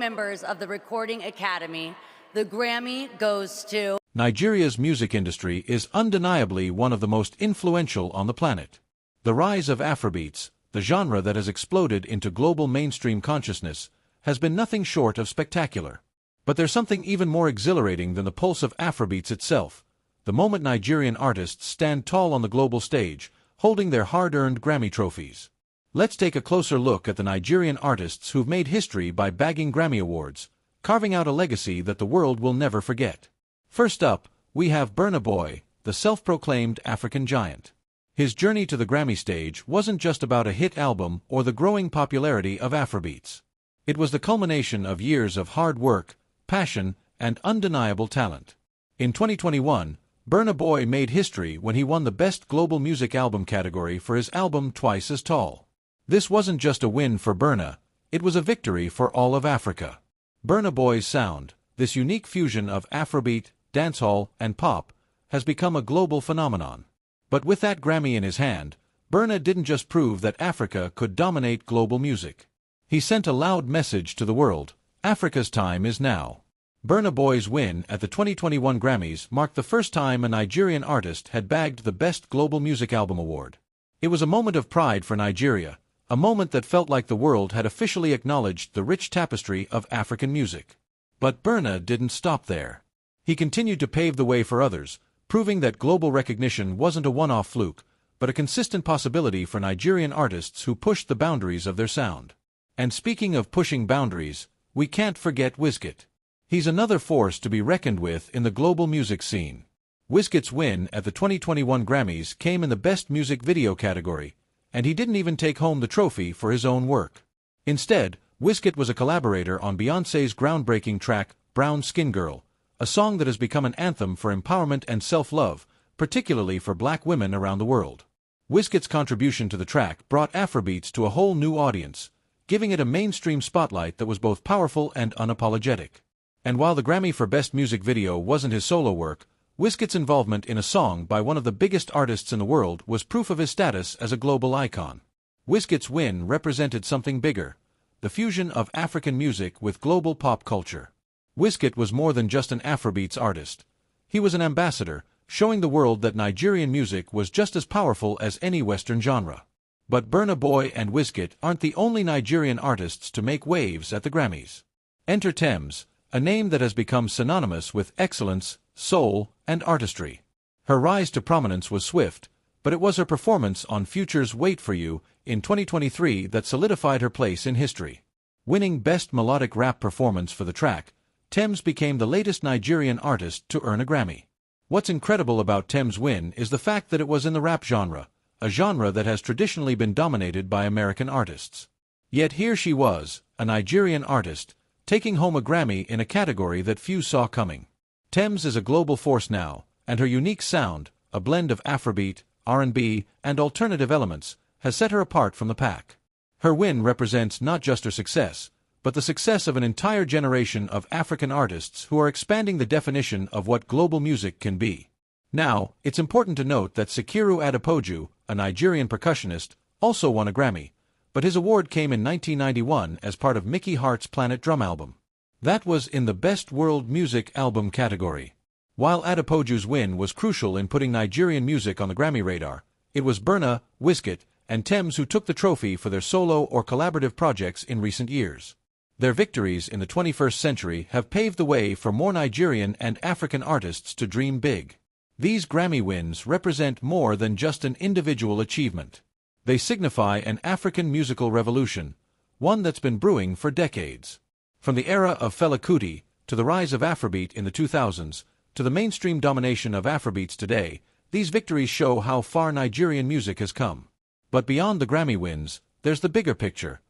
members of the Recording Academy, the Grammy goes to... Nigeria's music industry is undeniably one of the most influential on the planet. The rise of Afrobeats, the genre that has exploded into global mainstream consciousness, has been nothing short of spectacular. But there's something even more exhilarating than the pulse of Afrobeats itself, the moment Nigerian artists stand tall on the global stage, holding their hard-earned Grammy trophies. Let's take a closer look at the Nigerian artists who've made history by bagging Grammy Awards, carving out a legacy that the world will never forget. First up, we have Burna Boy, the self-proclaimed African giant. His journey to the Grammy stage wasn't just about a hit album or the growing popularity of Afrobeats. It was the culmination of years of hard work, passion, and undeniable talent. In 2021, Burna Boy made history when he won the Best Global Music Album category for his album Twice as Tall. This wasn't just a win for Burna, it was a victory for all of Africa. Burna Boy's sound, this unique fusion of Afrobeat, dancehall, and pop, has become a global phenomenon. But with that Grammy in his hand, Burna didn't just prove that Africa could dominate global music. He sent a loud message to the world: Africa's time is now. Burna Boy's win at the 2021 Grammys marked the first time a Nigerian artist had bagged the Best Global Music Album award. It was a moment of pride for Nigeria, a moment that felt like the world had officially acknowledged the rich tapestry of African music. But Burna didn't stop there. He continued to pave the way for others, proving that global recognition wasn't a one-off fluke, but a consistent possibility for Nigerian artists who pushed the boundaries of their sound. And speaking of pushing boundaries, we can't forget Wizkid. He's another force to be reckoned with in the global music scene. Wizkid's win at the 2021 Grammys came in the Best Music Video category, and he didn't even take home the trophy for his own work. Instead, Wizkid was a collaborator on Beyoncé's groundbreaking track, Brown Skin Girl, a song that has become an anthem for empowerment and self-love, particularly for black women around the world. Wizkid's contribution to the track brought Afrobeats to a whole new audience, giving it a mainstream spotlight that was both powerful and unapologetic. And while the Grammy for Best Music Video wasn't his solo work, Wizkid's involvement in a song by one of the biggest artists in the world was proof of his status as a global icon. Wizkid's win represented something bigger: the fusion of African music with global pop culture. Wizkid was more than just an Afrobeats artist. He was an ambassador, showing the world that Nigerian music was just as powerful as any Western genre. But Burna Boy and Wizkid aren't the only Nigerian artists to make waves at the Grammys. Enter Tems, a name that has become synonymous with excellence, soul, and artistry. Her rise to prominence was swift, but it was her performance on Future's Wait For You in 2023 that solidified her place in history. Winning Best Melodic Rap Performance for the track, Tems became the latest Nigerian artist to earn a Grammy. What's incredible about Tems' win is the fact that it was in the rap genre, a genre that has traditionally been dominated by American artists. Yet here she was, a Nigerian artist, taking home a Grammy in a category that few saw coming. Tems is a global force now, and her unique sound, a blend of Afrobeat, R&B, and alternative elements, has set her apart from the pack. Her win represents not just her success, but the success of an entire generation of African artists who are expanding the definition of what global music can be. Now, it's important to note that Sikiru Adepoju, a Nigerian percussionist, also won a Grammy, but his award came in 1991 as part of Mickey Hart's Planet Drum album. That was in the Best World Music Album category. While Adepoju's win was crucial in putting Nigerian music on the Grammy radar, it was Burna, Wizkid, and Tems who took the trophy for their solo or collaborative projects in recent years. Their victories in the 21st century have paved the way for more Nigerian and African artists to dream big. These Grammy wins represent more than just an individual achievement. They signify an African musical revolution, one that's been brewing for decades. From the era of Fela Kuti, to the rise of Afrobeat in the 2000s, to the mainstream domination of Afrobeats today, these victories show how far Nigerian music has come. But beyond the Grammy wins, there's the bigger picture: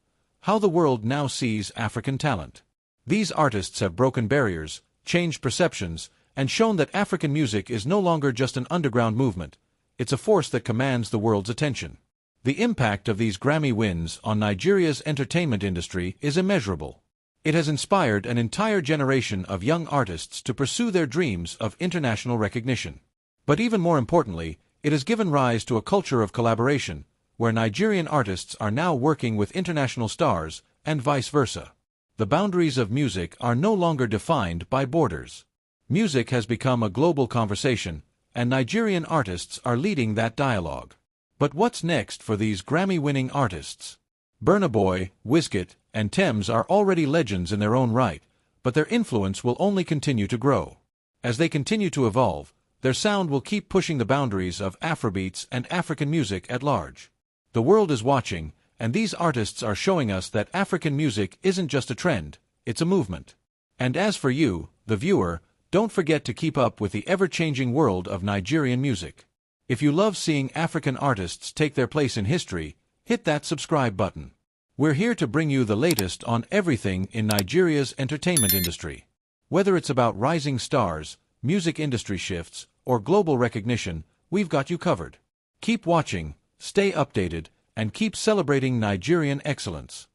how the world now sees African talent. These artists have broken barriers, changed perceptions, and shown that African music is no longer just an underground movement, it's a force that commands the world's attention. The impact of these Grammy wins on Nigeria's entertainment industry is immeasurable. It has inspired an entire generation of young artists to pursue their dreams of international recognition. But even more importantly, it has given rise to a culture of collaboration, where Nigerian artists are now working with international stars, and vice versa. The boundaries of music are no longer defined by borders. Music has become a global conversation, and Nigerian artists are leading that dialogue. But what's next for these Grammy-winning artists? Burna Boy, Wizkid, and Tems are already legends in their own right, but their influence will only continue to grow. As they continue to evolve, their sound will keep pushing the boundaries of Afrobeats and African music at large. The world is watching, and these artists are showing us that African music isn't just a trend, it's a movement. And as for you, the viewer, don't forget to keep up with the ever-changing world of Nigerian music. If you love seeing African artists take their place in history, hit that subscribe button. We're here to bring you the latest on everything in Nigeria's entertainment industry. Whether it's about rising stars, music industry shifts, or global recognition, we've got you covered. Keep watching, stay updated, and keep celebrating Nigerian excellence.